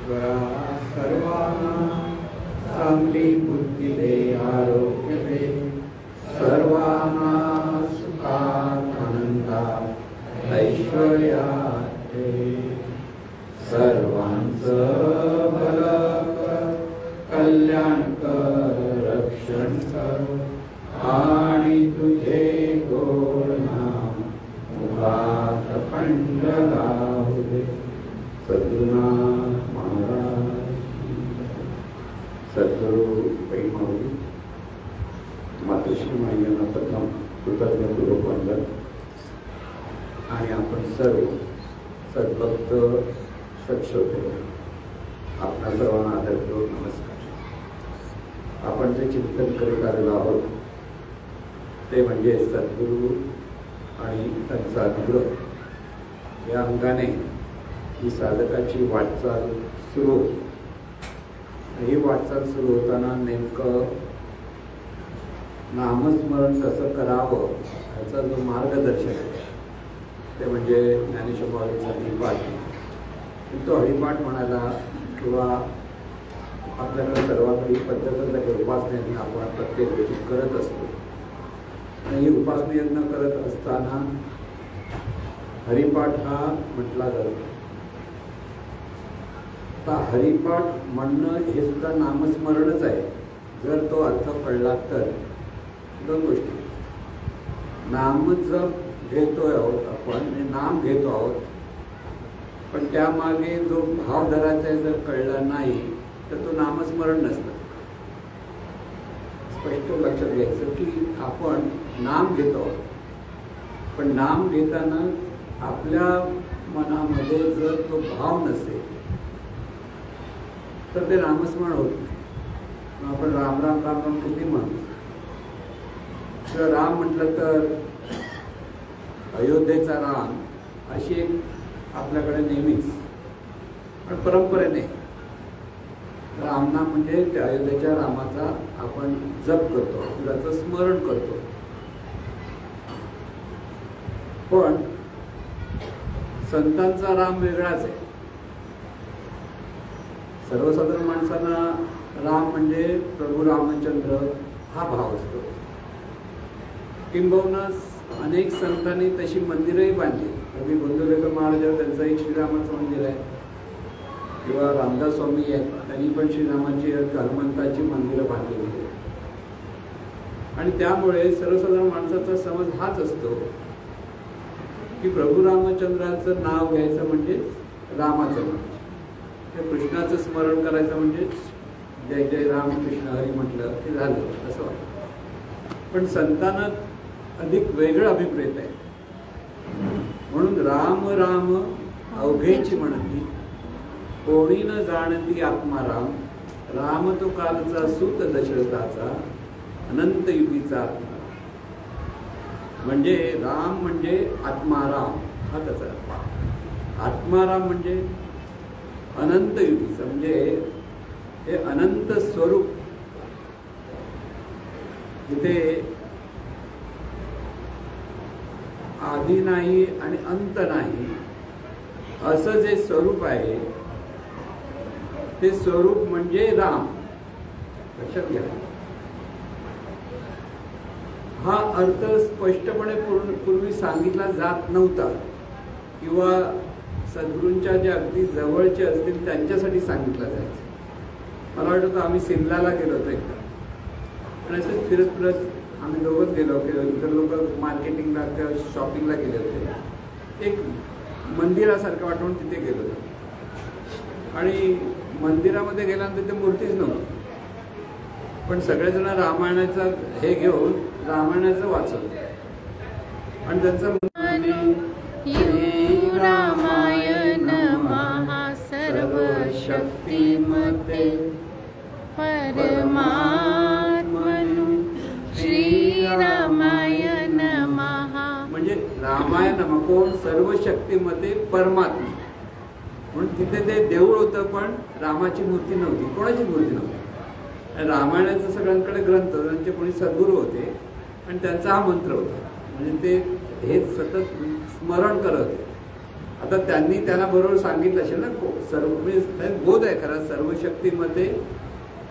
ईश्वरा सर्वांना चांगली बुद्धी दे, आरोग्य दे, सर्वांना सुखात आनंदात ऐश्वर्यात दे, सर्वांचं भलं कर, कल्याण कर, रक्षण कर आणि तुझे गोड नाम मुखात खंड लावू दे. सद्गुरुनाथ महाराज. सद्गुरु पैमावली मातोश्री माईंना प्रथम कृतज्ञपूर्वक वंदन. आणि आपण सर्व सद्भक्त सत्श्रोते आपणा सर्वांना आदरपूर्वक नमस्कार. आपण जे चिंतन करीत आलेलो आहोत ते म्हणजे सद्गुरू आणि त्यांचा अनुग्रह या अंगाने ही साधकाची वाटचाल सुरू होती. ही वाटचाल सुरू होताना नेमकं नामस्मरण कसं करावं याचा जो मार्गदर्शक आहे ते म्हणजे ज्ञानेश्वर माऊलींचा हरिपाठ. तो हरिपाठ म्हणायला किंवा आपल्याकडे सर्वांकडे पद्धतच आहे, उपासनेने आपण प्रत्येक गोष्टी करत असतो. आणि ही उपासनेयज्ञ करत असताना हरिपाठ हा म्हटला जातो. आता हरिपाठ म्हणणं हे सुद्धा नामस्मरणच आहे जर तो अर्थ कळला तर. दोन गोष्टी, नाम जप घेतोय आहोत आपण, नाम घेतो आहोत, पण त्यामागे जो भाव धरायचा आहे जर कळला नाही तर तो नामस्मरण नसतं. स्पष्ट लक्षात घ्यायचं की आपण नाम घेतो आहोत, पण नाम घेताना आपल्या मनामध्ये जर तो भाव नसेल तर ते नामस्मरण होत नाही. आपण राम राम राम राम किती म्हणतो, तर राम म्हटलं तर अयोध्येचा राम अशी एक आपल्याकडे नेहमीच, पण परंपरेने रामनाम म्हणजे त्या अयोध्येच्या रामाचा आपण जप करतो, त्याचं स्मरण करतो. पण संतांचा राम वेगळाच आहे. सर्वसाधारण माणसांना राम म्हणजे प्रभू रामचंद्र हा भाव असतो. किंबहुना अनेक संतांनी तशी मंदिरही बांधली. कवी गोंदवलेकर महाराज त्यांचं एक श्रीरामाचं मंदिर आहे, किंवा रामदास स्वामी आहेत, त्यांनी पण श्रीरामाची हनुमंताची मंदिरं बांधलेली आहेत. आणि त्यामुळे सर्वसाधारण माणसाचा समज हाच असतो की प्रभू रामचंद्राचं नाव घ्यायचं म्हणजे रामाचं नाव, कृष्णाचं स्मरण करायचं म्हणजे जय जय राम कृष्ण हरी म्हटलं की झालं असं वाटतं. पण संतांना अधिक वेगळं अभिप्रेत आहे. म्हणून राम राम अवघेची म्हणती, कोणी न जाणती आत्माराम, राम तो कालचा सूत दशरथाचा, अनंत युगीचा आत्मा. म्हणजे राम म्हणजे आत्माराम हा त्याचा. आत्माराम म्हणजे अनंत युगीचं, म्हणजे हे अनंत स्वरूप, इथे आधी नाही आणि अंत नाही असं जे स्वरूप आहे ते स्वरूप म्हणजे राम. लक्षात घ्या, हा अर्थ स्पष्टपणे पूर्वी सांगितला जात नव्हता, किंवा सद्गुरूंच्या ज्या अगदी जवळचे असतील त्यांच्यासाठी सांगितला जायचं. मला वाटतं आम्ही सिमलाला गेलो होतो एकदा, आणि असं फिरत फिरत आम्ही दोघंच गेलो, इतर लोक मार्केटिंगला किंवा शॉपिंगला गेले होते. एक मंदिरासारखं वाटून तिथे गेलो होतो, आणि मंदिरामध्ये गेल्यानंतर तिथे मूर्तीच नव्हती. पण सगळेजण रामायणाचं हे घेऊन रामायणाचं वाचत, आणि त्यांचं रामायण महा सर्व शक्तिमते परमात्मनु श्री रामायण महा, म्हणजे रामायण कोण सर्व शक्तिमते परमात्मा. म्हणून तिथे ते देऊळ होतं, पण रामाची मूर्ती नव्हती, कोणाची मूर्ती नव्हती. रामायणाचं सगळ्यांकडे ग्रंथ, त्यांचे कोणी सद्गुरू होते आणि त्यांचा हा मंत्र होता. म्हणजे ते हेच सतत स्मरण करत होते. आता त्यांनी त्याला बरोबर सांगितलं असेल ना, सर्व म्हणजे बोध आहे खरा, सर्वशक्तीमध्ये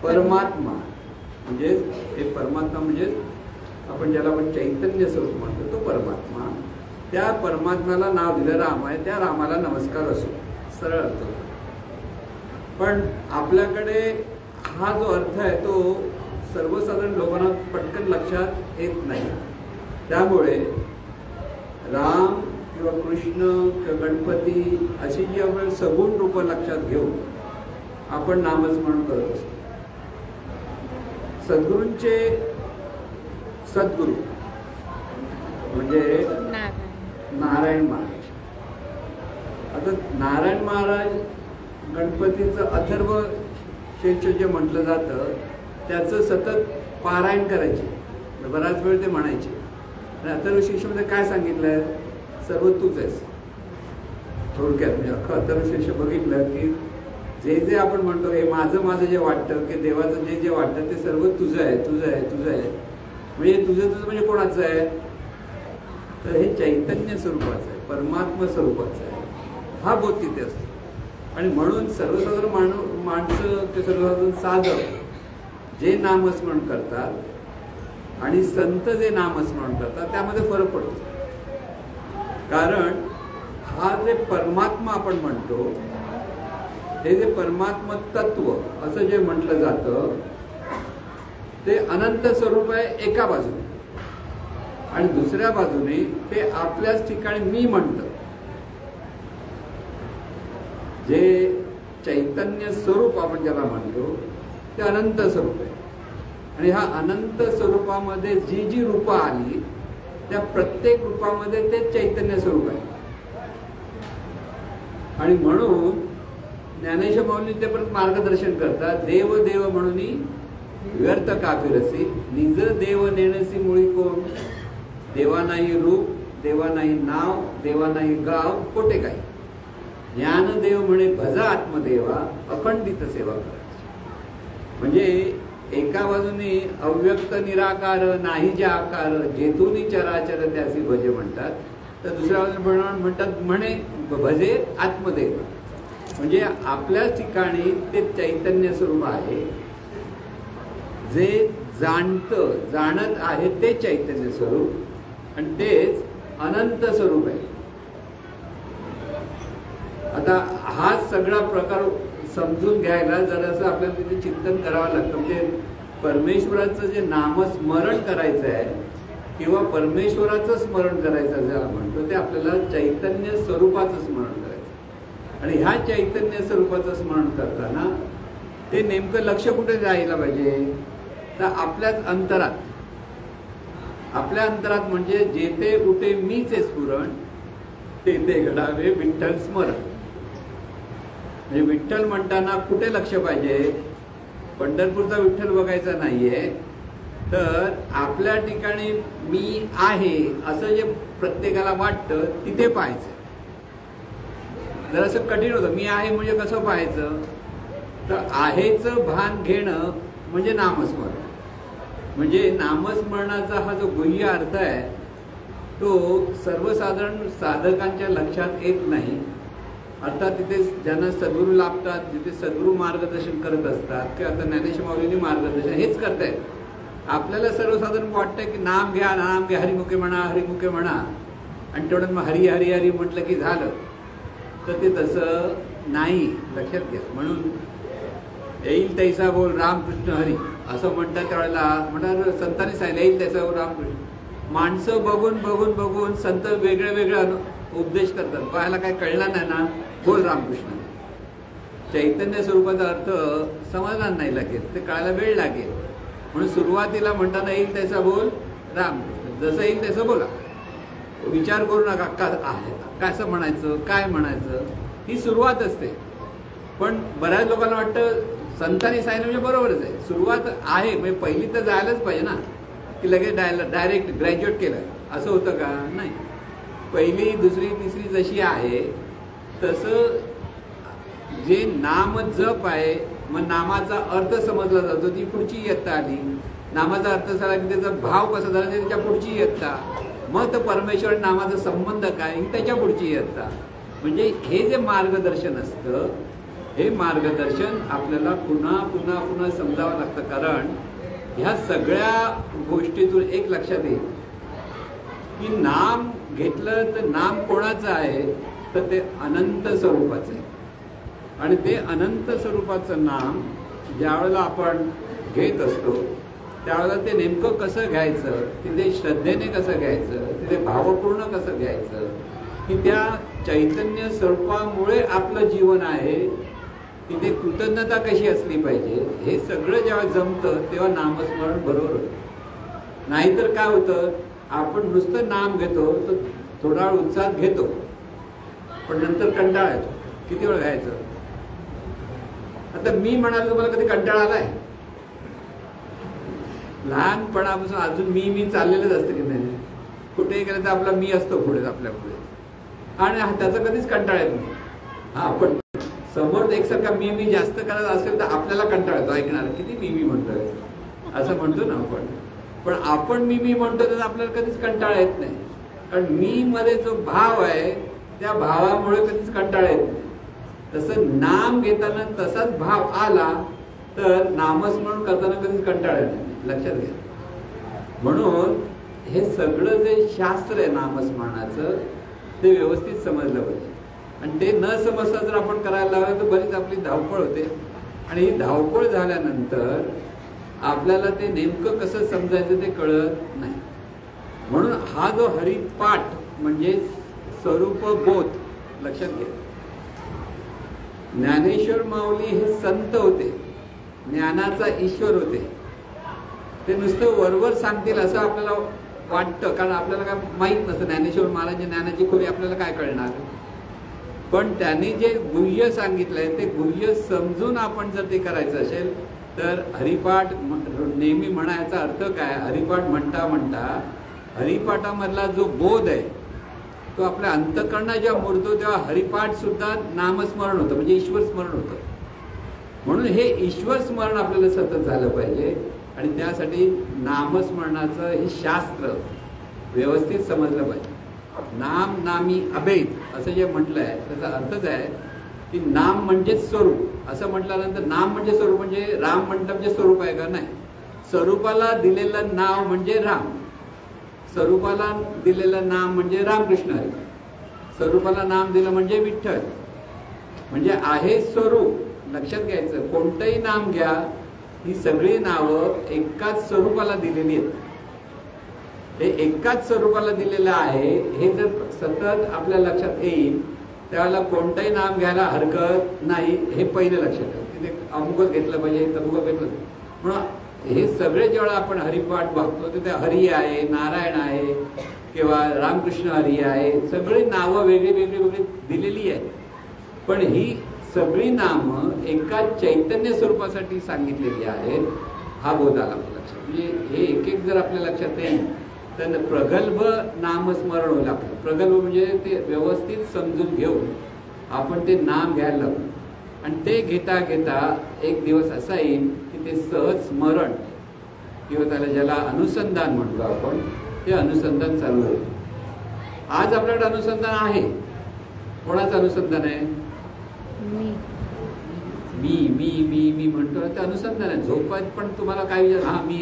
परमात्मा म्हणजे हे परमात्मा म्हणजे आपण ज्याला आपण चैतन्य स्वरूप म्हणतो तो परमात्मा, त्या परमात्म्याला नाव दिलं राम आहे, त्या रामाला नमस्कार असो, सरळ अर्थ. पण आपल्याकडे हा जो अर्थ आहे तो सर्वसाधारण लोकांना पटकन लक्षात येत नाही. त्यामुळे राम किंवा कृष्ण किंवा गणपती अशी जी आपण सगुण रूपं लक्षात घेऊन आपण नामस्मरण करत असतो. सद्गुरूंचे सद्गुरू म्हणजे नारायण महाराज. आता नारायण महाराज गणपतीचं अथर्व शीर्ष जे म्हटलं जातं त्याचं सतत पारायण करायचे, बराच वेळ ते म्हणायचे. आणि अथर्व शीर्षमध्ये काय सांगितलंय, सर्व तूच आहेस. थोडक्यात म्हणजे अख्खं अथर्व शीर्ष बघितलं की जे जे आपण म्हणतो हे माझं माझं जे वाटतं की देवाचं जे जे वाटतं ते सर्व तुझं आहे तुझं आहे तुझं आहे. म्हणजे तुझं तुझं म्हणजे कोणाचं आहे, तर हे चैतन्य स्वरूपाचं आहे, परमात्मा स्वरूपाचं आहे. हा बोध तिथे असतो. आणि म्हणून सर्वसाधारण माणसं ते सर्वसाधारण साधक जे नामस्मरण करतात आणि संत जे नामस्मरण करतात त्यामध्ये फरक पडतो. कारण हा जे परमात्मा आपण म्हणतो हे जे परमात्मा तत्व असं जे म्हटलं जातं ते अनंत स्वरूप आहे एका बाजूने, आणि दुसऱ्या बाजूने ते आपल्याच ठिकाणी मी म्हणतं. जे चैतन्य स्वरूप आपण ज्याला म्हणतो ते अनंत स्वरूप आहे. आणि ह्या अनंत स्वरूपामध्ये जी जी रूपं आली त्या प्रत्येक रूपामध्ये ते चैतन्य स्वरूप आहे. आणि म्हणून ज्ञानेश्वर माऊली ते परत मार्गदर्शन करतात, देव देव म्हणून व्यर्थ काफिरसी, निज देव नेणसी मुळी कोण, देवा नाही रूप देवा नाही नाव देवा नाही गाव कोठे काही, ज्ञानदेव म्हणे भजा आत्मदेवा अखंडित सेवा करायची. म्हणजे एका बाजूने अव्यक्त निराकार नाही जे आकार जेथून चराचर त्यासी भजे म्हणतात, तर दुसऱ्या बाजूने म्हणतात म्हणे भजे आत्मदेव. म्हणजे आपल्याच ठिकाणी ते चैतन्य स्वरूप आहे, जे जाणत आहे ते चैतन्य स्वरूप, आणि तेच अनंत स्वरूप आहे. आता हा सगळा प्रकार समजून घ्यायला जरासं आपल्याला तिथे चिंतन करावं लागतं. म्हणजे परमेश्वराचं जे नामस्मरण करायचं आहे किंवा परमेश्वराचं स्मरण करायचं ज्याला म्हणतो ते आपल्याला चैतन्य स्वरूपाचं स्मरण करायचं. आणि ह्या चैतन्य स्वरूपाचं स्मरण करताना ते नेमकं लक्ष कुठे जायला पाहिजे, तर आपल्याच अंतरात. आपल्या अंतरात म्हणजे जेथे कुठे मीचे स्फुरण तेथे घडावे विठ्ठल स्मरण. म्हणजे विठ्ठल म्हणताना कुठे लक्ष पाहिजे, पंढरपूरचा विठ्ठल बघायचा नाहीये, तर आपल्या ठिकाणी मी आहे असं जे प्रत्येकाला वाटतं तिथे पाहायचं. जर असं कठीण होतं, मी आहे म्हणजे कसं पाहायचं, तर आहेचं भान घेणं म्हणजे नामस्मरण. म्हणजे नामस्मरणाचा हा जो गुह्य अर्थ आहे तो सर्वसाधारण साधकांच्या लक्षात येत नाही. अर्थात तिथे ज्यांना सद्गुरू लाभतात, जिथे सद्गुरू मार्गदर्शन करत असतात किंवा आता ज्ञानेश्वर माऊलींनी मार्गदर्शन हेच करतायत. आपल्याला सर्वसाधारण वाटतं की नाम घ्या नाम घ्या, हरिमुखे म्हणा हरिमुखे म्हणा, आणि तेवढं मग हरी हरी हरी म्हटलं की झालं. तर ते तसं नाही, लक्षात घ्या. म्हणून येईल तैसा बोल रामकृष्ण हरी असं म्हणतात त्यावेळेला म्हणतात संतांनी सांगितलं येईल तैसा बोल रामकृष्ण. माणसं बघून बघून बघून संत वेगळे वेगळे उपदेश करतात, पाहायला काय कळला नाही ना, बोल रामकृष्ण. चैतन्य स्वरूपाचा अर्थ समजणार नाही लगेच, ते कळायला वेळ लागेल. म्हणून सुरुवातीला म्हणताना येईल तैसा बोल रामकृष्ण, जसं येईल तसं बोला, विचार करू नका कसं म्हणायचं काय म्हणायचं, ही सुरुवात असते. पण बऱ्याच लोकांना वाटतं संतांनी सांगितलं म्हणजे बरोबरच आहे, सुरुवात आहे म्हणजे पहिली तर जायलाच पाहिजे ना, की लगेच डायरेक्ट ग्रॅज्युएट केलं असं होतं का, नाही. पहिली दुसरी तिसरी जशी आहे तसं जे नाम जप आहे, मग नामाचा अर्थ समजला जातो, ती पुढची इयत्ता आली. नामाचा अर्थ झाला की त्याचा भाव कसा झाला त्याच्या पुढची इयत्ता, मग तर परमेश्वर नामाचा संबंध काय ही त्याच्या पुढची इयत्ता. म्हणजे हे जे मार्गदर्शन असतं हे मार्गदर्शन आपल्याला पुन्हा पुन्हा पुन्हा समजावं लागतं. कारण ह्या सगळ्या गोष्टीतून एक लक्षात येईल की नाम घेतलं तर नाम कोणाचं आहे तर ते अनंत स्वरूपाचं आहे. आणि ते अनंत स्वरूपाचं नाम ज्यावेळेला आपण घेत असतो त्यावेळेला ते नेमकं कसं घ्यायचं, की ते श्रद्धेने कसं घ्यायचं, ते भावपूर्ण कसं घ्यायचं, की त्या चैतन्य स्वरूपामुळे आपलं जीवन आहे, तिथे कृतज्ञता कशी असली पाहिजे, हे सगळं जेव्हा जमतं तेव्हा नामस्मरण बरोबर होतं. नाहीतर काय होतं, आपण नुसतं नाम घेतो तर थोडा वेळ उत्साहात घेतो पण नंतर कंटाळा येतो. किती वेळ घ्यायचं. आता मी म्हणाल तुम्हाला कधी कंटाळा आलाय? लहानपणापासून अजून मी चाललेलंच असतं की नाही. कुठेही गेलं तर आपला मी असतो पुढे आपल्या पुढे आणि त्याचा कधीच कंटाळा येत नाही. हा पण समोर एकसारखा मी जास्त करत असेल तर आपल्याला कंटाळा येतो. ऐकणार किती मी म्हणतोय असं म्हणतो ना आपण. पण आपण मी म्हणतो तर आपल्याला कधीच कंटाळा येत नाही. कारण मी मध्ये जो भाव आहे त्या भावामुळे कधीच कंटाळा येत नाही. तसं नाम घेताना तसाच भाव आला तर नामस्मरण करताना कधीच कंटाळा येत नाही. लक्षात घ्या. म्हणून हे सगळं जे शास्त्र आहे नामस्मरणाचं ते व्यवस्थित समजलं पाहिजे. आणि ते न समजता जर आपण करायला लावलं तर बरीच आपली धावपळ होते. आणि ही धावपळ झाल्यानंतर आपल्याला ते नेमकं कसं समजायचं ते कळत नाही. म्हणून हा जो हरिपाठ म्हणजे स्वरूप बोध लक्षात घ्या. ज्ञानेश्वर माऊली हे संत होते, ज्ञानाचा ईश्वर होते. ते नुसतं वरवर सांगतील असं आपल्याला वाटतं कारण आपल्याला काय माहीत नसतं. ज्ञानेश्वर महाराज ज्ञानाची खोली आपल्याला काय कळणार. पण त्यांनी जे गुह्य सांगितलंय ते गुह्य समजून आपण जर ते करायचं असेल तर हरिपाठ नेहमी म्हणायचा अर्थ काय. हरिपाठ म्हणता म्हणता हरिपाठामधला जो बोध आहे तो आपल्या अंतःकरणात जेव्हा मुरतो तेव्हा हरिपाठ सुद्धा नामस्मरण होतं म्हणजे ईश्वर स्मरण होतं. म्हणून हे ईश्वर स्मरण आपल्याला सतत झालं पाहिजे. आणि त्यासाठी नामस्मरणाचं हे शास्त्र व्यवस्थित समजलं पाहिजे. नाम नामी अभेद असं जे म्हटलं आहे त्याचा अर्थच आहे की नाम म्हणजे स्वरूप. असं म्हटल्यानंतर नाम म्हणजे स्वरूप म्हणजे राम म्हटलं म्हणजे स्वरूप आहे का. नाही. स्वरूपाला दिलेलं नाव म्हणजे राम. स्वरूपाला दिलेलं नाम म्हणजे रामकृष्ण हरी. स्वरूपाला नाम दिलं म्हणजे विठ्ठल. म्हणजे आहे स्वरूप. लक्षात घ्यायचं कोणतंही नाम घ्या ही सगळी नावं एकाच स्वरूपाला दिलेली आहेत. हे एकाच स्वरूपाला दिलेलं आहे हे जर सतत आपल्या लक्षात येईल त्यावेळेला कोणतंही नाम घ्यायला हरकत नाही. हे पहिलं लक्षात ठेवा. तिथे अमुकच घेतलं पाहिजे तमुकच घेतलं. म्हणून हे सगळे जेव्हा आपण हरिपाठ बघतो तिथे हरी आहे, नारायण आहे किंवा रामकृष्ण हरी आहे. सगळी नावं वेगळी वेगळी वेगळी दिलेली आहेत. पण ही सगळी नामं एका चैतन्य स्वरूपासाठी सांगितलेली आहेत. हा बोध आला लक्षात. म्हणजे हे एक एक जर आपल्या लक्षात येईल तर प्रगल्भ नामस्मरण होईल आपलं. प्रगल्भ म्हणजे ते व्यवस्थित समजून घेऊन आपण ते नाम घ्यायला लागू. आणि ते घेता घेता एक दिवस असा येईल की ते सहज स्मरण किंवा त्याला ज्याला अनुसंधान म्हणतो आपण ते अनुसंधान चालू होईल. आज आपल्याकडे अनुसंधान आहे. कोणाचं अनुसंधान आहे. मी मी मी मी म्हणतो ते अनुसंधान आहे. झोपात पण तुम्हाला काय विचार हा मी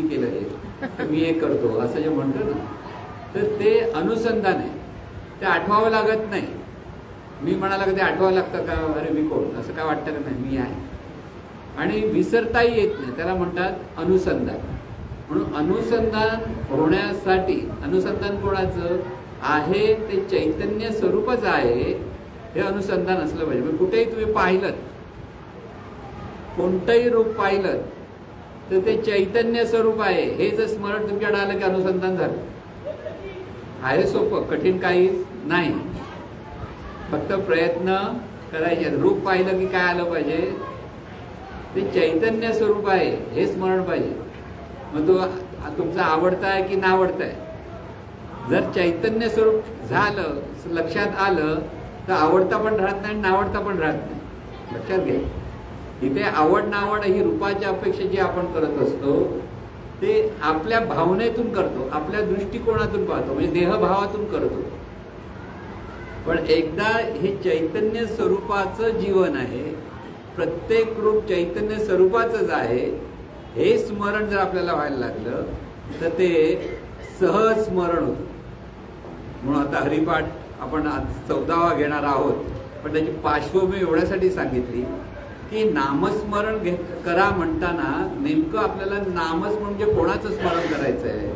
केलं हे मी हे करतो असं जे म्हणतो ना तर ते अनुसंधान आहे. ते आठवावं लागत नाही. मी म्हणाला का ते आठवावं लागतं का अरे मी कोण असं काय वाटतं का नाही मी आहे. आणि विसरताही येत नाही त्याला म्हणतात अनुसंधान. म्हणून अनुसंधान होण्यासाठी अनुसंधान कोणाचं आहे ते चैतन्य स्वरूपच आहे हे अनुसंधान असलं पाहिजे. म्हणजे कुठेही तुम्ही पाहिलं कोणतंही रूप पाहिलं तर ते चैतन्य स्वरूप आहे हे जर स्मरण तुमच्याकडे आलं की अनुसंधान झालं. आहे सोपं कठीण काही नाही. फक्त प्रयत्न करायचे. रूप पाहिलं की काय आलं पाहिजे ते चैतन्य स्वरूप आहे हे स्मरण पाहिजे. मग तो तुमचा आवडता आहे की नावडता आहे. जर चैतन्य स्वरूप झालं लक्षात आलं तर आवडता पण राहत नाही नावडता पण राहत नाही. लक्षात घ्या. इथे आवड नावड ही रूपाच्या अपेक्षा जी आपण करत असतो ते आपल्या भावनेतून करतो. आपल्या दृष्टिकोनातून पाहतो म्हणजे देहभावातून करतो. पण एकदा हे चैतन्य स्वरूपाचं जीवन आहे, प्रत्येक रूप चैतन्य स्वरूपाचंच आहे, हे स्मरण जर आपल्याला व्हायला लागलं तर ते सहज स्मरण होतं. म्हणून आता हरिपाठ आपण आज 14वा घेणार आहोत, पण त्याची पार्श्वभूमी एवढ्यासाठी सांगितली की नामस्मरण करा म्हणताना नेमकं आपल्याला नामस्मरण म्हणजे कोणाचं स्मरण करायचं आहे.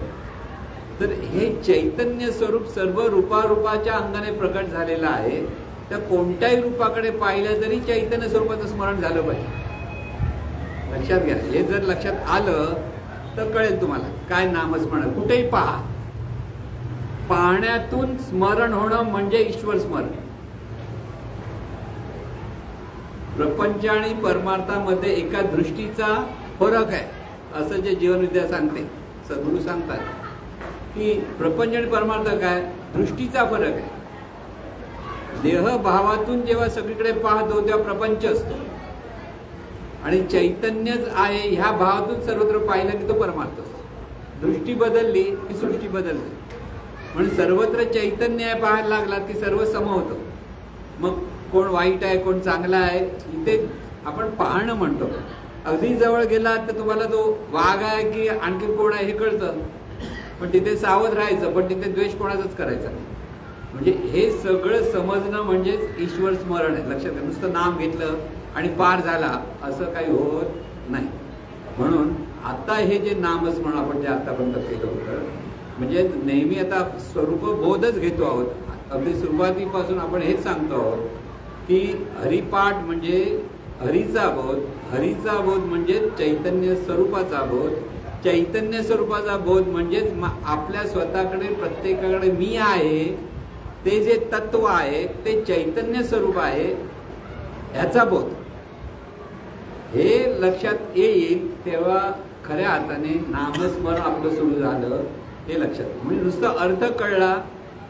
तर हे चैतन्य स्वरूप सर्व रूपारूपाच्या अंगाने प्रकट झालेलं आहे. तर कोणत्याही रूपाकडे पाहिलं तरी चैतन्य स्वरूपाचं स्मरण झालं पाहिजे. लक्षात घ्या, हे जर लक्षात आलं तर कळेल तुम्हाला काय नामस्मरण. कुठेही पहा, पाहण्यातून स्मरण होणं म्हणजे ईश्वर स्मरण. प्रपंच आणि परमार्थामध्ये एका दृष्टीचा फरक आहे असं जे जीवनविद्या सांगते, सद्गुरू सांगतात की प्रपंच आणि परमार्थ काय, दृष्टीचा फरक आहे. देहभावातून जेव्हा सगळीकडे पाहतो तेव्हा प्रपंच असतो, आणि चैतन्यच आहे ह्या भावातून सर्वत्र पाहिलं की तो परमार्थ असतो. दृष्टी बदलली की सृष्टी बदलते. म्हणून सर्वत्र चैतन्य आहे पाहायला लागला की सर्व सम होतं. मग कोण वाईट आहे कोण चांगला आहे इथे आपण पाहणं म्हणतो. अगदी जवळ गेला तर तुम्हाला तो वाघ आहे की आणखी कोण आहे हे कळतं, पण तिथे सावध राहायचं, पण तिथे द्वेष कोणाचाच करायचा नाही. म्हणजे हे सगळं समजणं म्हणजेच ईश्वर स्मरण आहे. लक्षात घ्या, नुसतं नाम घेतलं आणि पार झाला असं काही होत नाही. म्हणून आता हे जे नामस्मरण आपण जे आतापर्यंत केलं होतं, म्हणजे नेहमी आता स्वरूप बोधच घेतो आहोत. अगदी सुरुवातीपासून आपण हेच सांगतो आहोत की हरिपाठ म्हणजे हरीचा बोध, हरीचा बोध म्हणजे चैतन्य स्वरूपाचा बोध, चैतन्य स्वरूपाचा बोध म्हणजेच आपल्या स्वतःकडे प्रत्येकाकडे मी आहे, ते जे तत्व आहे ते चैतन्य स्वरूप आहे ह्याचा बोध. हे लक्षात येईल तेव्हा खऱ्या अर्थाने नामस्मरण आपलं सुरू झालं हे लक्षात. म्हणजे नुसतं अर्थ कळला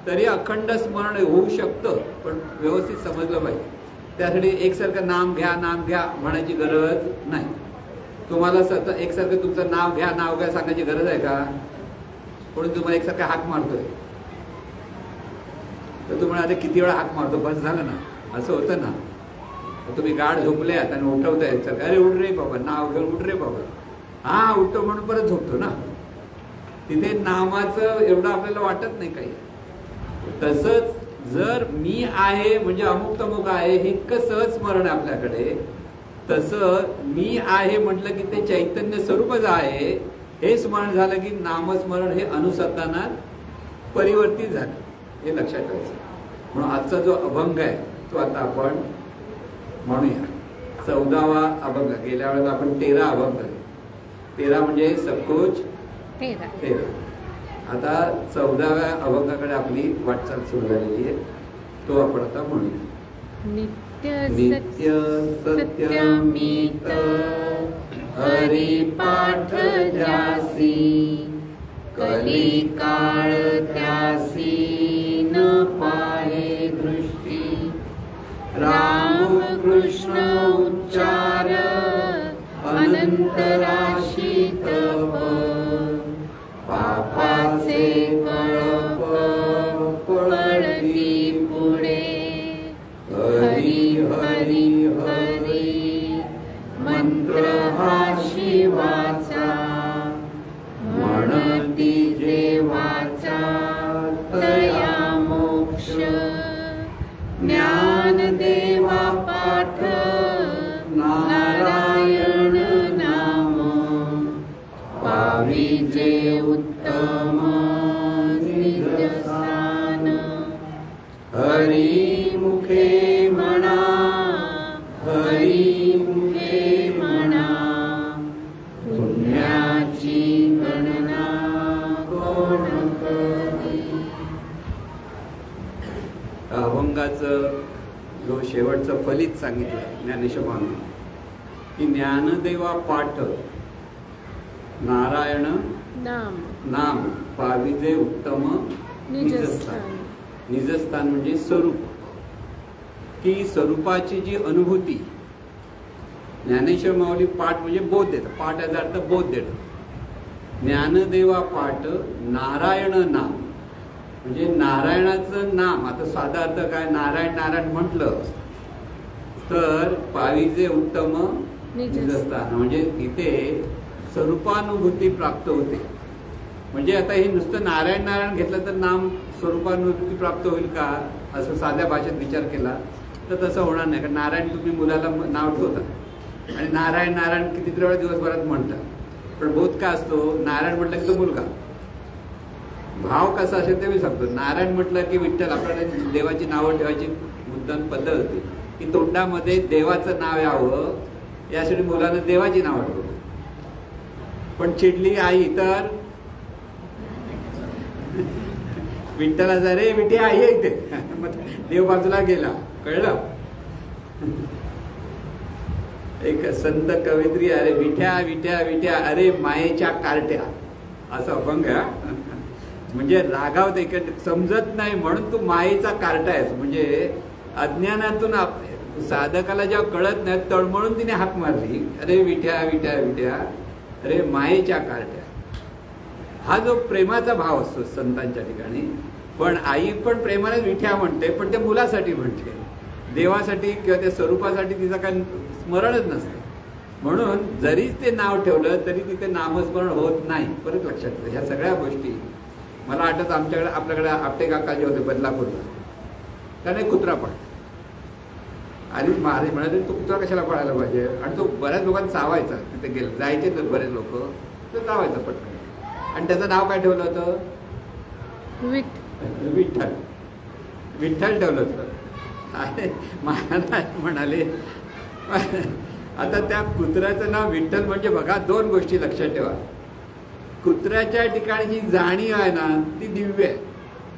तरी अखंड स्मरण होऊ शकतं, पण व्यवस्थित समजलं पाहिजे. त्यासाठी एकसारखं नाम घ्या म्हणायची गरज नाही. तुम्हाला सतत एकसारखं तुमचं नाव घ्या सांगायची गरज आहे का? कोणी तुम्हाला एकसारखं हाक मारतोय तर तुम्हाला आता किती वेळा हाक मारतो, बस झालं ना, असं होतं ना. तुम्ही गाढ झोपल्यात आणि उठवताय एकसारखं, अरे उठ रे बाबा, नाव घेऊन उठ रे बाबा, हा उठतो म्हणून परत झोपतो ना. तिथे नामाचं एवढं आपल्याला वाटत नाही काही. तसंच जर मी आहे म्हणजे अमुक तमुक आहे हे इतकं सहज स्मरण आहे आपल्याकडे, तसं मी आहे म्हटलं की ते चैतन्य स्वरूपच आहे हे स्मरण झालं की नामस्मरण हे अनुसंधानात परिवर्तित झालं, हे लक्षात ठेवायचं. म्हणून आजचा जो अभंग आहे तो आता आपण म्हणूया. 14वा अभंग. गेल्या वेळेला आपण 13 अभंग, 13 म्हणजे सबकुच 13. आता 14व्या अभंगाकडे आपली वाटचाल सुरू झालेली आहे, तो आपण आता म्हणूया. नित्य सत्यमित हरिपाठ ज्यासी, कलिकाळ त्यासी न पाहे दृष्टी. राम कृष्ण उच्चार अनंत राशी तप, पापाचे कळप पडती पुढे. हरी हरी हरी मंत्र हा शिवाचा, म्हणती जे वाचा तया मोक्ष. ज्ञान देवा पाठ नारायण नाम, पावी जे उत्तम निजस्थान. हरी मुखे म्हणा, हरी मुखे म्हणा, पुण्याची गणना कोण करी. अभंगाचं जो शेवटचं फलित सांगितलं ज्ञानेश्वरांनी की ज्ञानदेवा पाठ नारायण नाम, पाविजे उत्तम निजस्थान. निजस्थान म्हणजे स्वरूप, की स्वरूपाची जी अनुभूती. ज्ञानेश्वर माऊली पाठ म्हणजे बोध देतं, पाठ याचा अर्थ बोध देणं. ज्ञानदेवा पाठ नारायण नाम, म्हणजे नारायणाचं नाम, आता साधा अर्थ काय, नारायण नारायण म्हटलं तर पाविजे उत्तम निजस्थान, म्हणजे तिथे स्वरूपानुभूती प्राप्त होते. म्हणजे आता हे नुसतं नारायण नारायण घेतलं तर नाम स्वरूपानुभूती प्राप्त होईल का, असं साध्या भाषेत विचार केला तर तसं होणार नाही. कारण नारायण तुम्ही मुलाला नाव ठेवता आणि नारायण नारायण कितीतरी वेळा दिवसभरात म्हणता, पण बोध का असतो, नारायण म्हटलं की तो मुलगा. भाव कसा असेल ते मी सांगतो. नारायण म्हटलं की विठ्ठल, आपल्याला देवाची नावं ठेवायची मुद्दाम पद्धत होती की तोंडामध्ये देवाचं नाव यावं यासाठी मुलानं देवाची नावं ठेवली. पण चिडली आई तर विठ्ठलाचा रे विठे आई आहे इथे, मग देव बाजूला गेला, कळलं. एक संत कवयित्री, अरे विठ्या विठ्या विठ्या अरे मायेच्या कार्ट्या, असं अभंग आहे. म्हणजे रागावत एक समजत नाही म्हणून तू मायेचा कार्टा आहेस. म्हणजे अज्ञानातून साधकाला जेव्हा कळत नाही तळमळून तिने हाक मारली, अरे विठ्या विठ्या विठ्या अरे मायेच्या कार्ट्या. हा जो प्रेमाचा भाव असतो संतांच्या ठिकाणी. पण आई पण प्रेमाने विठ्या म्हणते, पण ते मुलासाठी म्हणते, देवासाठी किंवा त्या स्वरूपासाठी तिचं काय स्मरणच नसतं. म्हणून जरीच ते नाव ठेवलं तरी तिथे नामस्मरण होत नाही. परत लक्षात ठेवा ह्या सगळ्या गोष्टी. मला आठवतं आमच्याकडे आपल्याकडे आपटे काका जे होते बदलापूरला, त्याने एक कुत्रा पाळला आणि महाराज म्हणाले तो कुत्रा कशाला पाळायला पाहिजे, आणि तो बऱ्याच लोकांना चावायचा. तिथे गेले जायचे तर बरेच लोक, तो चावायचा पटकन. आणि त्याचं नाव काय ठेवलं होतं, विठ्ठल. विठ्ठल ठेवलं होतं. आणि महाराज म्हणाले आता त्या कुत्र्याचं नाव विठ्ठल म्हणजे बघा, दोन गोष्टी लक्षात ठेवा. कुत्र्याच्या ठिकाणची जाणीव आहे ना ती दिव्य आहे.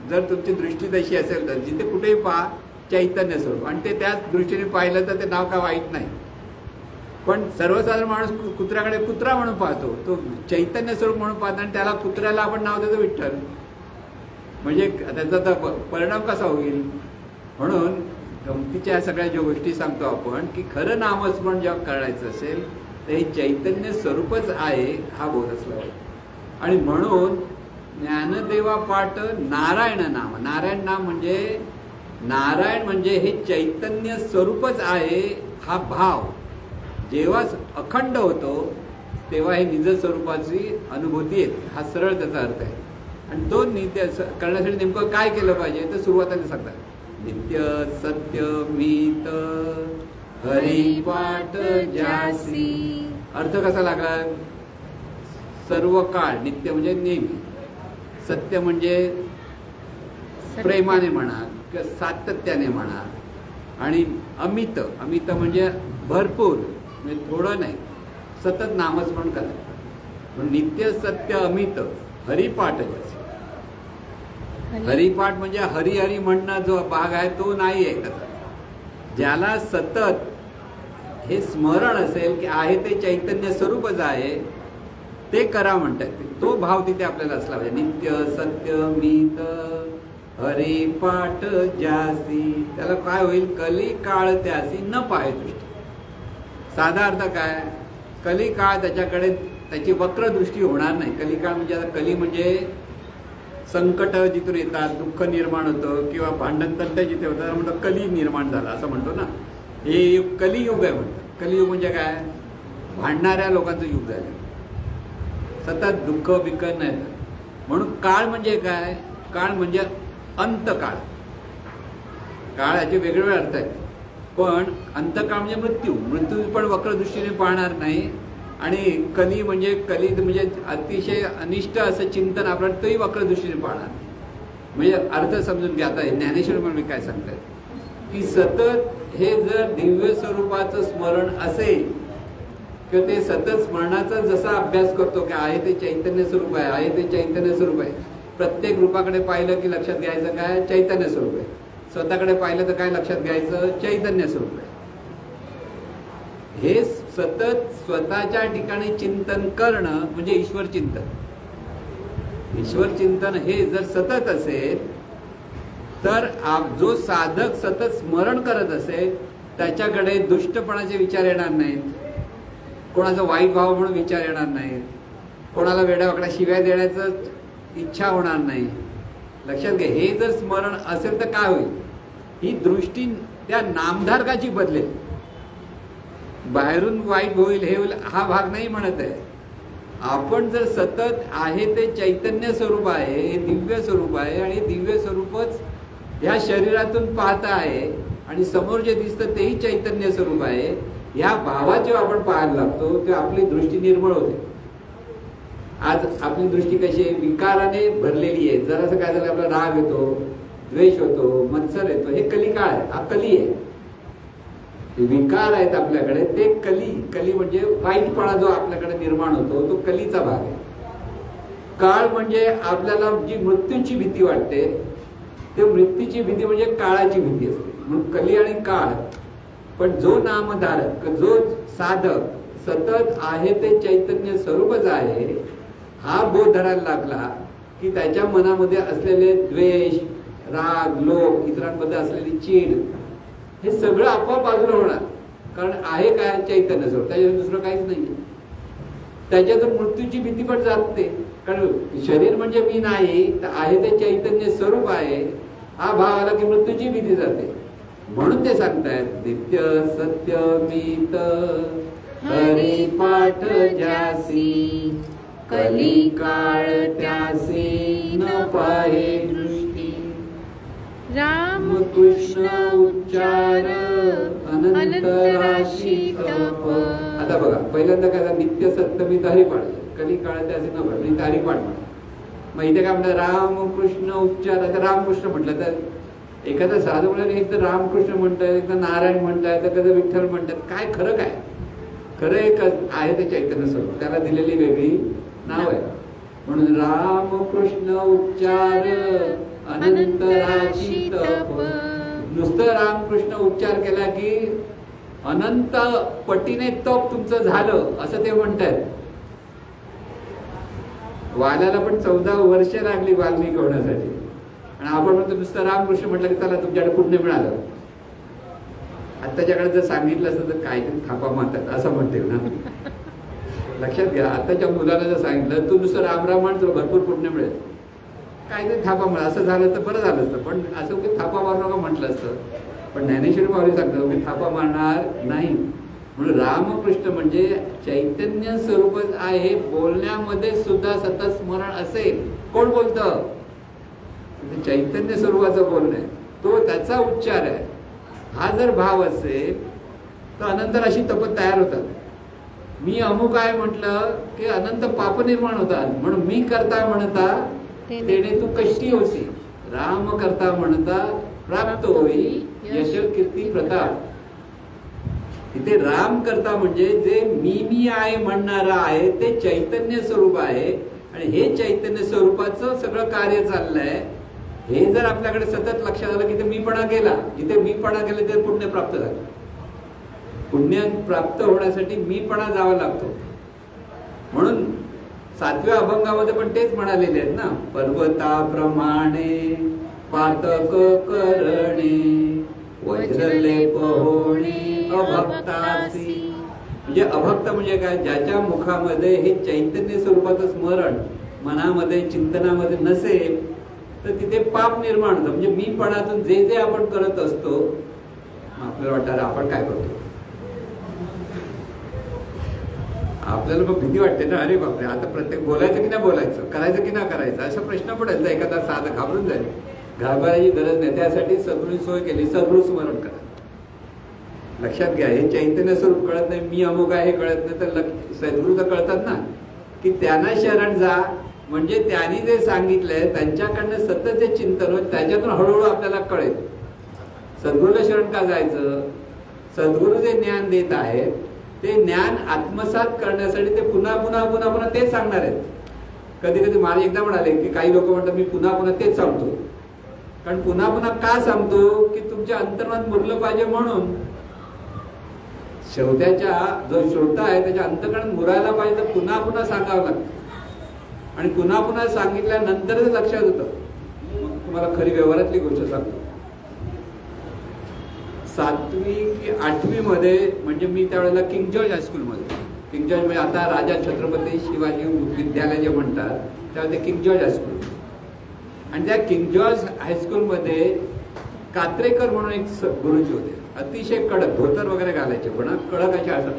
जर तुमची दृष्टी तशी असेल तर जिथे कुठेही पहा चैतन्य स्वरूप, आणि ते त्याच दृष्टीने पाहिलं तर ते नाव काय वाईट नाही. पण सर्वसाधारण माणूस कुत्र्याकडे कुत्रा म्हणून पाहतो, तो चैतन्य स्वरूप म्हणून पाहतो, आणि त्याला कुत्र्याला आपण नाव देतो विठ्ठल. म्हणजे त्याचा परिणाम कसा होईल. म्हणून गमतीच्या सगळ्या ज्या गोष्टी सांगतो आपण की खरं नामस्मरण जेव्हा करायचं असेल तर हे चैतन्य स्वरूपच आहे हा बोध असला पाहिजे. आणि म्हणून ज्ञानदेवा पाठ नारायण नाम, नारायण नाम म्हणजे नारायण म्हणजे हे चैतन्य स्वरूपच आहे हा भाव जेव्हा अखंड होतो तेव्हा हे निज स्वरूपाची अनुभूती येते. हा सरळ त्याचा अर्थ आहे. आणि तो नित्य करण्यासाठी नेमकं काय केलं पाहिजे तर सुरुवातीला सांगतात, नित्य सत्य मीत हरिपाठ जासी. अर्थ कसा लागला, सर्व काळ. नित्य म्हणजे नेहमी, सत्य म्हणजे प्रेमाने म्हणा किंवा सातत्याने म्हणा, आणि अमित, अमित म्हणजे भरपूर, म्हणजे थोडं नाही, सतत नामस्मरण करा. नित्य सत्य अमित हरिपाठ जासी. हरिपाठ म्हणजे हरिहरी म्हणणं जो भाग आहे तो नाही आहे त्याचा. ज्याला सतत हे स्मरण असेल की आहे ते चैतन्य स्वरूपच आहे ते करा म्हणतात. तो भाव तिथे आपल्याला असला पाहिजे. नित्य सत्य मीत हरिपाठ जासी. त्याला काय होईल, कली काळ त्यासी न पाहे दृष्टी. साधा अर्थ काय, कली काळ त्याच्याकडे त्याची वक्र दृष्टी होणार नाही. कली काळ म्हणजे आता कली म्हणजे संकट जिथून येतात, दुःख निर्माण होतं किंवा भांडणतंट जिथे होतं म्हणतो कली निर्माण झाला असं म्हणतो ना. हे युग कलियुग आहे म्हणतात. कलियुग म्हणजे काय, भांडणाऱ्या लोकांचं युग झालं, सतत दुःख बिक नाही. म्हणून काळ म्हणजे काय, काळ म्हणजे अंतकाळ. काळ याचे वेगवेगळे अर्थ आहेत. पण अंतकाळ म्हणजे मृत्यू. मृत्यू पण वक्रदृष्टीने पाहणार नाही. आणि कली म्हणजे अतिशय अनिष्ट असं चिंतन आपण तोही वक्रदृष्टीने पाहणार. म्हणजे अर्थ समजून घ्या. आता ज्ञानेश्वर म्हणून काय सांगतात की सतत हे जर दिव्य स्वरूपाचं स्मरण असेल किंवा ते सतत स्मरणाचा जसा अभ्यास करतो की आहे ते चैतन्य स्वरूप आहे, आहे ते चैतन्य स्वरूप आहे. प्रत्येक रूपाकडे पाहिलं की लक्षात घ्यायचं काय, चैतन्य स्वरूप आहे. स्वतःकडे पाहिलं तर काय लक्षात घ्यायचं, चैतन्य स्वरूप आहे. हे सतत स्वतःच्या ठिकाणी चिंतन करणं म्हणजे ईश्वर चिंतन. ईश्वर चिंतन हे जर सतत असेल तर जो साधक सतत स्मरण करत असेल त्याच्याकडे दुष्टपणाचे विचार येणार नाहीत, कोणाचा वाईट भाव म्हणून विचार येणार नाहीत, कोणाला वेड्यावाकड्या शिव्या देण्याचं इच्छा होणार नाही. लक्षात घ्या, हे जर स्मरण असेल तर काय होईल, ही दृष्टी त्या नामधारकाची बदलेल. बाहेरून वाईट होईल हे होईल हा भाग नाही म्हणत आहे. आपण जर सतत आहे ते चैतन्य स्वरूप आहे, हे दिव्य स्वरूप आहे आणि दिव्य स्वरूपच ह्या शरीरातून पाहता आहे आणि समोर जे दिसतं तेही चैतन्य स्वरूप आहे, ह्या भावात जेव्हा आपण पाहायला लागतो तेव्हा आपली दृष्टी निर्मळ होते. आज आपली दृष्टी कशी आहे, विकाराने भरलेली आहे. जरासं काय झालं आपला राग येतो, द्वेष होतो, मत्सर येतो, हे कलिकाळ आहे, हा कली आहे. विकार आहेत आपल्याकडे ते कली म्हणजे वाईटपणा जो आपल्याकडे निर्माण होतो तो कलीचा भाग आहे. काळ म्हणजे आपल्याला जी मृत्यूची भीती वाटते, ते मृत्यूची भीती म्हणजे काळाची भीती असते, म्हणून कली आणि काळ. पण जो नामधारक, जो साधक सतत आहे ते चैतन्य स्वरूपच आहे, हा बोध धरायला लागला की त्याच्या मनामध्ये असलेले द्वेष, राग, लोभ, इतरांमध्ये असलेली चीड, हे सगळं आपोआप बाजूला होणार. कारण आहे काय, चैतन्य स्वरूप, त्याच्यात दुसरं काहीच नाही. त्याच्यातून मृत्यूची भीती पण जाते, कारण शरीर म्हणजे मी नाही, तर आहे ते चैतन्य स्वरूप आहे, हा भाव आला की मृत्यूची भीती जाते. म्हणून ते सांगतायत, नित्य सत्य मीत हरिपाठ ज्यासी, कलिकाळ त्यासी न पाहे दृष्टी. राम कृष्ण उच्चार अनंतराशी तप. आता बघा, पहिल्यांदा काय, नित्य सत्य मीत हरिपाठ, कलिकाळ त्यासी न पाहे, मी हरिपाठ म्हणतो. मग इथे काय म्हणतात, राम कृष्ण उच्चार. आता रामकृष्ण म्हटलं तर एखादा साधू म्हणाले, एक तर रामकृष्ण म्हणतायत, एकदा नारायण म्हणतायत, एखादं विठ्ठल म्हणतात. काय खरं काय? खरं एक आहे ते चैतन्य स्वरूप, त्याला दिलेली वेगळी नाव आहे. म्हणून राम कृष्ण उच्चार अनंतराशी तप. नुसतं रामकृष्ण उच्चार केला की अनंत पटीने तप तुमचं झालं असं ते म्हणतात. वाल्याला पण 14 वर्ष लागली वाल्मिक होण्यासाठी, आणि आपण म्हणतो नुसतं रामकृष्ण म्हटलं की चला तुमच्याकडे पुण्य मिळालं. आत्ताच्याकडे जर सांगितलं असतं तर काय थापा मारतात असं म्हणते ना. लक्षात घ्या, आताच्या मुलाला जर सांगितलं तू नुसतं राम म्हण तुला भरपूर पुण्य मिळेल, काहीतरी थापा मार, असं झालं तर बरं झालं असतं. पण असं की थापा मारू नका म्हटलं असतं. पण ज्ञानेश्वरी माऊली सांगतात मी थापा मारणार नाही. म्हणून रामकृष्ण म्हणजे चैतन्य स्वरूपच आहे. बोलण्यामध्ये सुद्धा सतत स्मरण असेल. कोण बोलतं? चैतन्य स्वरूपाचं बोलणं आहे, तो त्याचा उच्चार आहे. हा जर भाव असेल तर अनंतर अशी तपत तयार होतात. मी अमुक आहे म्हटलं की अनंत पाप निर्माण होतात. म्हणून मी करता म्हणता तेने तू कष्टी होसी, राम करता म्हणता प्राप्त होई यश कीर्ती प्रताप. तिथे राम करता म्हणजे जे मी आहे म्हणणारा आहे ते चैतन्य स्वरूप आहे, आणि हे चैतन्य स्वरूपाचं सगळं कार्य चाललंय. हे जर आपल्याकडे सतत लक्षात आलं की ते मीपणा गेला, जिथे मीपणा गेले ते पुण्य प्राप्त झालं. पुण्य प्राप्त होण्यासाठी मीपणा जावा लागतो. म्हणून 7व्या अभंगामध्ये पण तेच म्हणालेले आहेत ना, पर्वताप्रमाणे पातक करणे वज्रलेप होणे अभक्तासी. म्हणजे अभक्त म्हणजे काय, ज्याच्या मुखामध्ये हे चैतन्य स्वरूपाचं स्मरण मनामध्ये चिंतनामध्ये नसेल तर तिथे पाप निर्माण होतं. म्हणजे मीपणातून जे जे आपण करत असतो आपल्याला वाटतं आपण काय करतो. आपल्याला मग भीती वाटते ना, अरे बापरे आता प्रत्येक बोलायचं की नाही बोलायचं, करायचं की नाही करायचं, असा प्रश्न पडेल. एखादा साधं घाबरून जाईल. घाबरायची गरज नाही. त्यासाठी सद्गुरू सोय केली, सद्गुरू स्मरण करा. लक्षात घ्या, हे चैतन्य स्वरूप कळत नाही, मी अमुक आहे हे कळत नाही, तर सद्गुरू तर कळतात ना की त्यांना शरण जा. म्हणजे त्यांनी जे सांगितलंय त्यांच्याकडनं सतत जे चिंतन होत त्याच्यातून हळूहळू आपल्याला कळेल. सद्गुरूला शरण का जायचं? सद्गुरू जे ज्ञान देत आहेत ते ज्ञान आत्मसात करण्यासाठी ते पुन्हा पुन्हा पुन्हा पुन्हा तेच सांगणार आहेत. कधी कधी मला एकदा म्हणाले की काही लोक म्हणतात मी पुन्हा पुन्हा तेच सांगतो. कारण पुन्हा पुन्हा का सांगतो की तुमच्या अंतर्मनात मुरलं पाहिजे म्हणून. श्रोत्याच्या जो श्रोता आहे त्याच्या अंतर्मनात मुरायला पाहिजे तर पुन्हा पुन्हा सांगावं लागतं. आणि पुन्हा पुन्हा सांगितल्यानंतरच लक्षात होतं. मग तुम्हाला खरी व्यवहारातली गोष्ट सांगतो. 7वी की 8वी मध्ये म्हणजे मी त्यावेळेला किंग जॉर्ज हायस्कूलमध्ये, किंग जॉर्ज म्हणजे आता राजा छत्रपती शिवाजी विद्यालय जे म्हणतात त्यावेळेला ते किंग जॉर्ज हायस्कूल. आणि त्या किंग जॉर्ज हायस्कूलमध्ये कात्रेकर म्हणून एक गुरुजी होते, अतिशय कडक, धोतर वगैरे घालायचे पण कडक अशा असं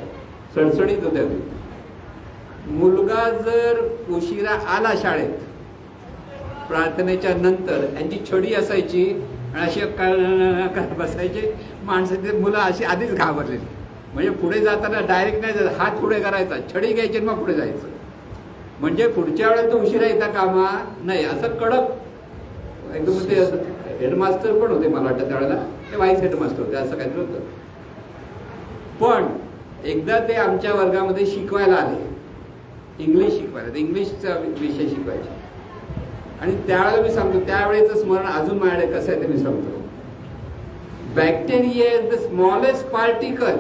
सडसडीत होत्या. मुलगा जर उशिरा आला शाळेत प्रार्थनेच्या नंतर यांची छडी असायची आणि अशी बसायचे माणसाचे मुलं अशी आधीच घाबरलेली, म्हणजे पुढे जाताना डायरेक्ट नाही जायचं, हात पुढे करायचा, छडी घ्यायची आणि मग पुढे जायचं, म्हणजे पुढच्या वेळेला तो उशिरा येता कामा नाही, असं कडक एकदम. ते हेडमास्टर पण होते मला वाटतं त्यावेळेला, ते वाईस हेडमास्टर होते असं काहीतरी होतं. पण एकदा ते आमच्या वर्गामध्ये शिकवायला आले, इंग्लिश शिकवायला, इंग्लिशचा विषय शिकवायचे. आणि त्यावेळेला मी सांगतो, त्यावेळेचं स्मरण अजून माझ्याकडे कसं आहे ते मी सांगतो. Bacteria is the smallest particle,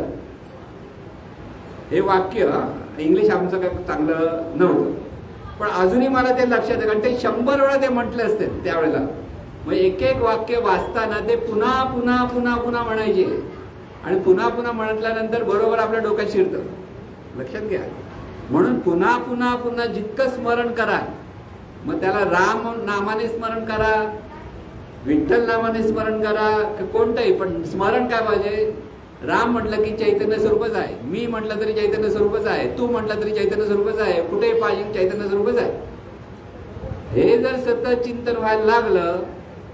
हे वाक्य इंग्लिश आमचं काही चांगलं नव्हतं, पण अजूनही मला ते लक्षात आहे, कारण ते 100 वेळा ते म्हटले असते त्यावेळेला. मग एक एक वाक्य वाचताना ते पुन्हा पुन्हा पुन्हा पुन्हा म्हणायचे, आणि पुन्हा पुन्हा म्हटल्यानंतर बरोबर आपल्या डोक्यात शिरतं. लक्षात घ्या, म्हणून पुन्हा पुन्हा पुन्हा जितकं स्मरण करा, मग त्याला राम नामाने स्मरण करा, विठ्ठल नामाने स्मरण करा, कोणतंही, पण स्मरण काय पाहिजे. राम म्हटलं की चैतन्य स्वरूपच आहे, मी म्हटलं तरी चैतन्य स्वरूपच आहे, तू म्हटलं तरी चैतन्य स्वरूपच आहे, कुठे पाहिजे चैतन्य स्वरूपच आहे. हे जर सतत चिंतन व्हायला लागलं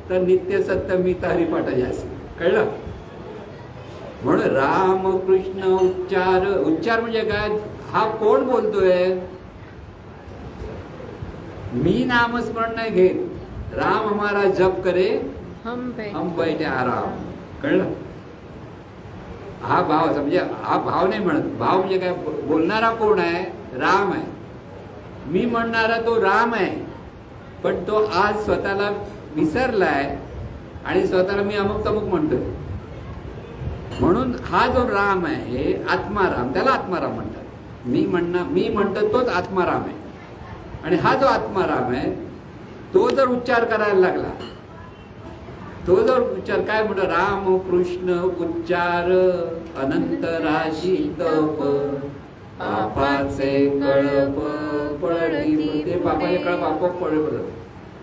तर नित्य सत्य मी हरिपाठाचे असेल. कळलं? म्हणून राम कृष्ण उच्चार, उच्चार म्हणजे काय, हा कोण बोलतोय. मी नामस्मरण नाही घेत, राम हमारा जप करे हम बैठे आराम. कळलं? हा भाव, म्हणजे हा भाव नाही म्हणत. भाव म्हणजे काय, बोलणारा कोण आहे, राम आहे. मी म्हणणारा तो राम आहे, पण तो आज स्वतःला विसरलाय आणि स्वतःला मी अमुक तमुक म्हणतोय. म्हणून हा जो राम आहे आत्माराम, त्याला आत्माराम म्हणतात. मी म्हणतो तोच आत्माराम आहे. आणि हा जो आत्माराम आहे तो जर उच्चार करायला लागला, तो जर उच्चार काय म्हणतो, राम कृष्ण उच्चार अनंत राशी तप पापाचे कळप पळती, ते पापाचे कळप आपोआप पळत.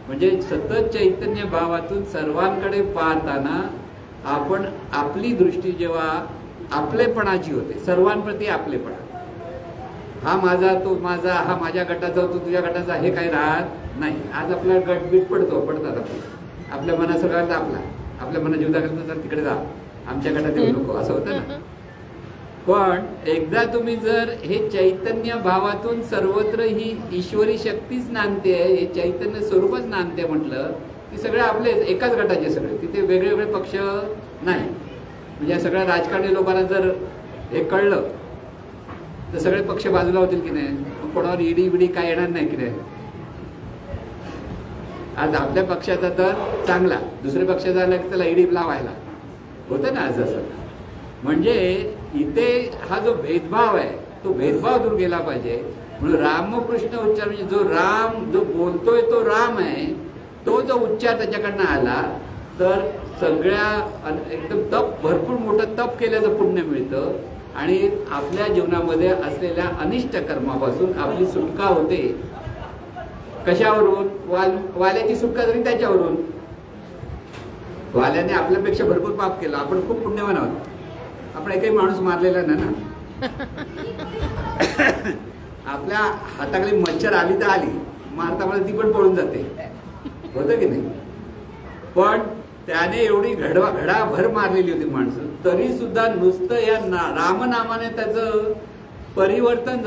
म्हणजे सतत चैतन्य भावातून सर्वांकडे पाहताना आपण आपली दृष्टी जेव्हा आपलेपणाची होते, सर्वांप्रती आपलेपणा, हा माझा तो माझा, हा माझ्या गटाचा तो तुझ्या गटाचा, हे काही राहत नाही. आज आपला गटबीट पडतात आपल्या मना सगळ्यांचा, आपल्या मना जीवदा करता तिकडे जा, आमच्या गटात येऊ नको, असं होतं ना. पण एकदा तुम्ही जर हे चैतन्य भावातून सर्वत्र ही ईश्वरी शक्तीच नांदते, हे चैतन्य स्वरूपच नांदते म्हटलं की सगळे आपलेच, एकाच गटाचे सगळे, तिथे वेगळे वेगळे पक्ष नाही. म्हणजे या सगळ्या राजकारणी लोकांना जर हे कळलं तर सगळे पक्ष बाजूला होतील की नाही, कोणावर ईडी बिडी काय येणार नाही की नाही. आज आपल्या पक्षाचा तर चांगला, दुसऱ्या पक्षाचा आला की त्याला ईडी लावायला होतं ना आज असं. म्हणजे इथे हा जो भेदभाव आहे तो भेदभाव दूर गेला पाहिजे. म्हणून रामकृष्ण उच्चार म्हणजे जो राम जो बोलतोय तो राम आहे, तो जो उच्चार त्याच्याकडनं आला तर सगळ्या एकदम तप, भरपूर मोठं तप केल्याचं पुण्य मिळतं आणि आपल्या जीवनामध्ये असलेल्या अनिष्ट कर्मापासून आपली सुटका होते. कशावरून? वाल्याची सुटका झाली त्याच्यावरून. वाल्याने आपल्यापेक्षा भरपूर पाप केलं, आपण खूप पुण्यवान आहोत, आपण एकही माणूस मारलेला नाही ना. आपल्या हाताखाली मच्छर आली तर आली, मारता मला ती पण पळून जाते, होतं की नाही. पण त्याने एवढी घडाभर मारलेली होती माणसं, तरी सुद्धा नुसतं या रामनामाने त्याचं परिवर्तन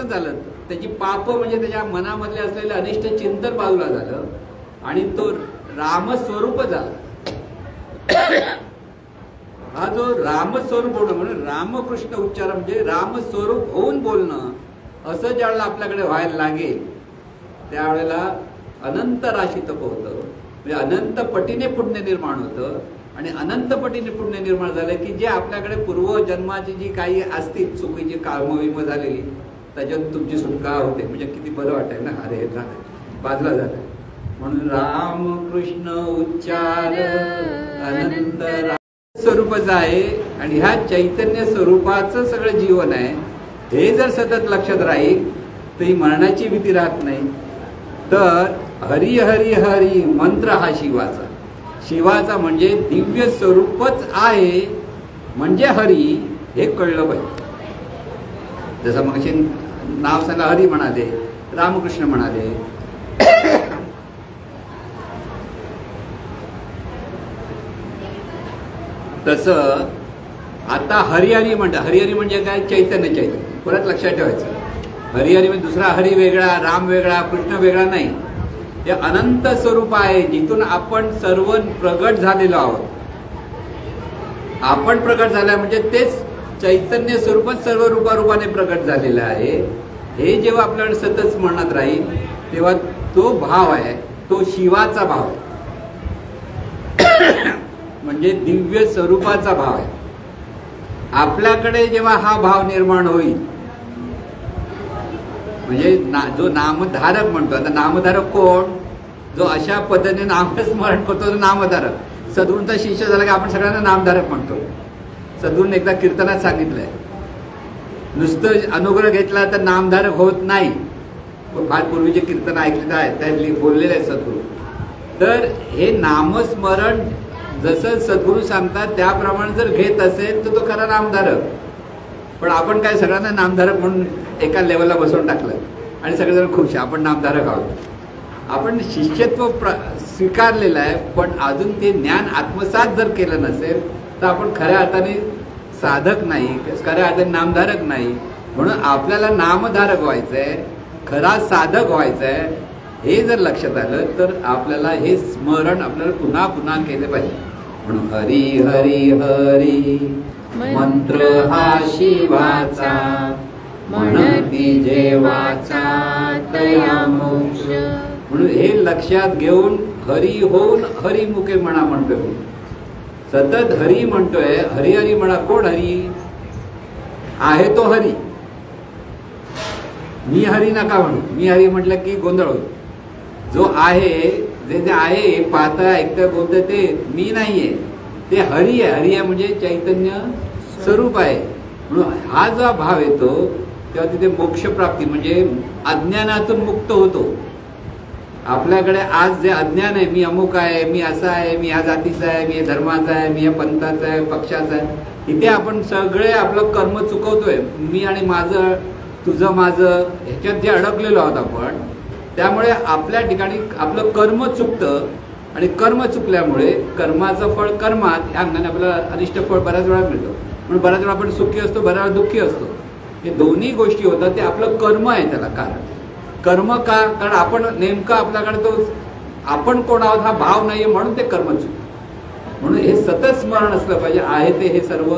झालं. त्याची पाप म्हणजे त्याच्या मनामधले असलेलं अनिष्ट चिंतन बाजूला झालं आणि तो रामस्वरूप झाला. हा जो रामस्वरूप होणं, म्हणून रामकृष्ण उच्चार म्हणजे रामस्वरूप होऊन बोलणं, असं ज्यावेळेला आपल्याकडे व्हायला लागेल त्यावेळेला अनंत राशी तप होतं, म्हणजे अनंत पटीने पुण्य निर्माण होतं. आणि अनंत पटीने पुण्य निर्माण झालं की जे आपल्याकडे पूर्वजन्माची जी काही असतील चुकीची कामविम झालेली, त्याच्यात तुमची सुटका होते. म्हणजे किती बरं वाटेल ना, अरे हे झालं, बाजूला झालं. म्हणून राम कृष्ण उच्चार अनंत स्वरूपच आहे आणि ह्या चैतन्य स्वरूपाचं सगळं जीवन आहे. हे जर सतत लक्षात राहील तर ही मरणाची भीती राहत नाही. तर हरी हरी हरी मंत्र हा शिवाचा. शिवाचा म्हणजे दिव्य स्वरूपच आहे म्हणजे हरी, हे कळलं पाहिजे. जसं मग नाव सांगा, हरी म्हणाले, रामकृष्ण म्हणाले. तसं आता हरिहरी हरिहरी म्हणजे काय? चैतन्य. चैतन्य परत लक्षात ठेवायचं. हरिहरी म्हणजे दुसरा हरी वेगळा, राम वेगळा, कृष्ण वेगळा नाही. हे अनंत स्वरूप आहे जिथून आपण सर्व प्रगट झालेलो आहोत. आपण प्रगट झाला म्हणजे तेच चैतन्य स्वरूपच सर्व रूपाने प्रगट झालेलं आहे. हे जेव्हा आपल्याला सतत स्मरणात राहील तेव्हा तो भाव आहे, तो शिवाचा भाव आहे. म्हणजे दिव्य स्वरूपाचा भाव आहे. आपल्याकडे जेव्हा हा भाव निर्माण होईल, म्हणजे जो नामधारक म्हणतो, आता नामधारक कोण? जो अशा पद्धतीने नामस्मरण करतो तो नामधारक. सद्गुरूंचा शिष्य झाला की आपण सगळ्यांना नामधारक म्हणतो. सद्गुरूंनी एकदा कीर्तनात सांगितलंय, नुसतं अनुग्रह घेतला तर नामधारक होत नाही. फार पूर्वीचे कीर्तन ऐकले आहेत, त्यातली बोललेले आहेत सद्गुरू. तर हे नामस्मरण जसं सद्गुरू सांगतात त्याप्रमाणे जर घेत असेल तर तो खरा नामधारक. पण आपण काय सगळ्यांना नामधारक म्हणून एका लेवलला बसवून टाकलं आणि सगळेजण खुश, आपण नामधारक आहोत. आपण शिष्यत्व स्वीकारलेलं आहे, पण अजून ते ज्ञान आत्मसात जर केलं नसेल तर आपण खऱ्या अर्थाने साधक नाही, खऱ्या अर्थाने नामधारक नाही. म्हणून आपल्याला नामधारक व्हायचंय, खरा साधक व्हायचंय. हे जर लक्षात आलं तर आपल्याला हे स्मरण आपल्याला पुन्हा पुन्हा केले पाहिजे. म्हणून हरी हरी हरी मंत्र हा शिवाचा, म्हणती जेवाचा तया मोक्ष. म्हणून हे लक्षात घेऊन हरी होऊन हरिमुखे म्हणा म्हणतोय. सतत हरी म्हणतोय, हरी हरी म्हणा. कोण हरी आहे? तो हरी. मी हरी नका म्हणू. मी हरी म्हटलं की गोंधळ होतो. जो आहे, जे आहे, पाहता ऐकता बोलतं ते मी नाहीये, ते हरी आहे. हरी आहे म्हणजे चैतन्य स्वरूप आहे. म्हणून हा जो भाव येतो तेव्हा तिथे मोक्षप्राप्ती म्हणजे अज्ञानातून मुक्त होतो. आपल्याकडे आज जे अज्ञान आहे, मी अमुक आहे, मी असा आहे, मी या जातीचा आहे, मी या धर्माचा आहे, मी या पंथाचा आहे, पक्षाचा आहे, इथे आपण सगळे आपलं कर्म चुकवतोय. मी आणि माझं, तुझं माझं, ह्याच्यात जे अडकलेलो आहोत आपण. त्यामुळे आपल्या ठिकाणी आपलं कर्म चुकतं आणि कर्म चुकल्यामुळे कर्माचं फळ कर्मात, ह्या अंगाने आपल्याला अनिष्ट फळ बऱ्याच वेळा मिळतं. म्हणून बऱ्याच वेळा आपण सुखी असतो, बऱ्याच वेळा दुःखी असतो. हे दोन्ही गोष्टी होतात, ते आपलं कर्म आहे. त्याला कारण कर्म का? कारण आपण नेमकं आपल्याकडे तो आपण कोण आहोत हा भाव नाहीये, म्हणून ते कर्म चुकतं. म्हणून हे सतत स्मरण असलं पाहिजे. आहे ते हे सर्व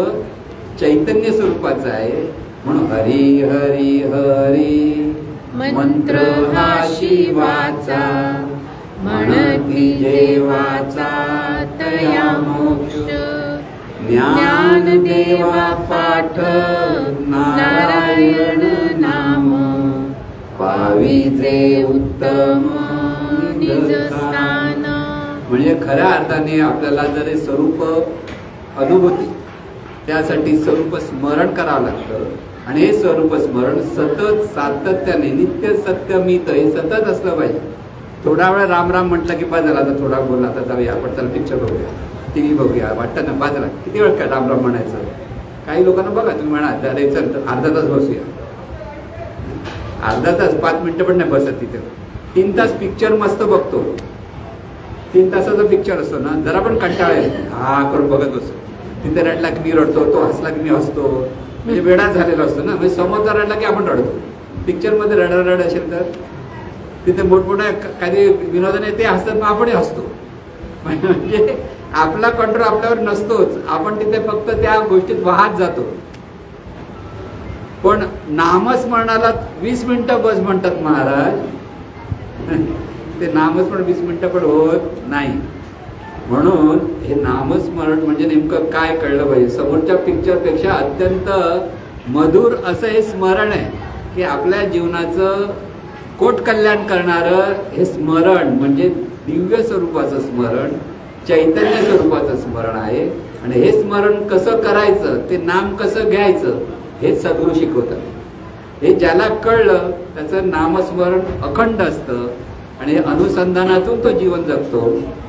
चैतन्य स्वरूपाचं आहे. म्हणून हरी हरी हरी मंत्र हा शिवाचा, म्हणती जेवाचा तया मोक्ष. ज्ञान देवा पाठ नारायण नाम, पाविजे उत्तम निज स्थान. म्हणजे खऱ्या अर्थाने आपल्याला जर हे स्वरूप अनुभूती, त्यासाठी स्वरूप स्मरण करावं लागतं. आणि हे स्वरूप स्मरण सतत सातत्याने नित्य सत्यमित हे सतत असलं पाहिजे. थोडा वेळ राम राम म्हटलं की पाहिजे, आता थोडा बोलला तर जाऊया आपण, चला पिक्चर बघूया, टीव्ही बघूया, वाटतं ना बाजूला. किती वेळ काय राम राम म्हणायचं? काही लोकांना बघा तुम्ही म्हणा अरे चल अर्धा तास बसूया. अर्धा तास 5 मिनिटं पण नाही बसत तिथे. 3 तास पिक्चर मस्त बघतो. 3 तासाचा पिक्चर असतो ना, जरा पण कंटाळा येतो, हा करून बघत असतो. तिथे रडला की मी रडतो, तो हसला की मी हसतो. म्हणजे वेळा झालेला असतो ना. म्हणजे समोरचा रडला की आपण रडतो. पिक्चरमध्ये रड असेल तर तिथे मोठमोठ्या काही विनोदाने ते हसतात, मग आपणही हसतो. म्हणजे आपला कंट्रोल आपल्यावर नसतोच. आपण तिथे फक्त त्या गोष्टीत वाहत जातो. पण नामस्मरणाला 20 मिनिटं बस म्हणतात महाराज. ते नामस्मरण 20 मिनिटं पण होत नाही. म्हणून हे नामस्मरण म्हणजे नेमकं काय कळलं पाहिजे. समोरच्या पिक्चरपेक्षा अत्यंत मधुर असं हे स्मरण आहे की आपल्या जीवनाचं कोट कल्याण करणारं हे स्मरण म्हणजे दिव्य स्वरूपाचं स्मरण, चैतन्य स्वरूपाचं स्मरण आहे. आणि हे स्मरण कसं करायचं, ते नाम कसं घ्यायचं हे सद्गुरू शिकवतात. हे ज्याला कळलं त्याचं नामस्मरण अखंड असतं आणि अनुसंधानातून तो जीवन जगतो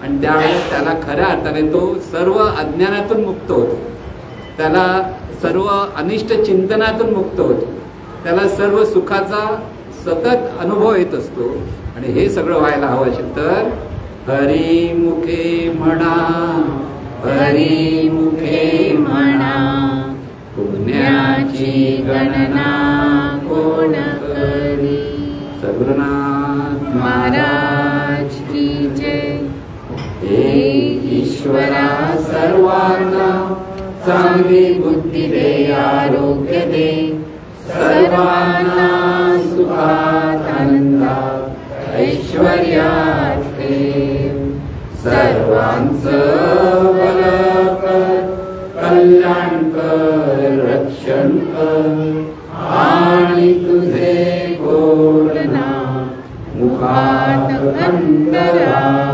आणि त्यावेळेस त्याला खऱ्या अर्थाने तो सर्व अज्ञानातून मुक्त होतो, त्याला सर्व अनिष्ट चिंतनातून मुक्त होतो, त्याला सर्व सुखाचा सतत अनुभव येत असतो. आणि हे सगळं व्हायला हवं असेल तर हरी मुखे म्हणा, हरी मुखे म्हणा, पुण्याची गणना कोण करी. सद्गुरुनाथ महाराज की जय. हे ईश्वरा सर्वांना चांगली बुद्धी दे, आरोग्य दे, सर्वांना सुखात आनंदात ऐश्वर्यात ठेव. सर्वांचं भलं कर, कल्याण कर, रक्षण कर आणि तुझे गोड नाम मुखात खंडरा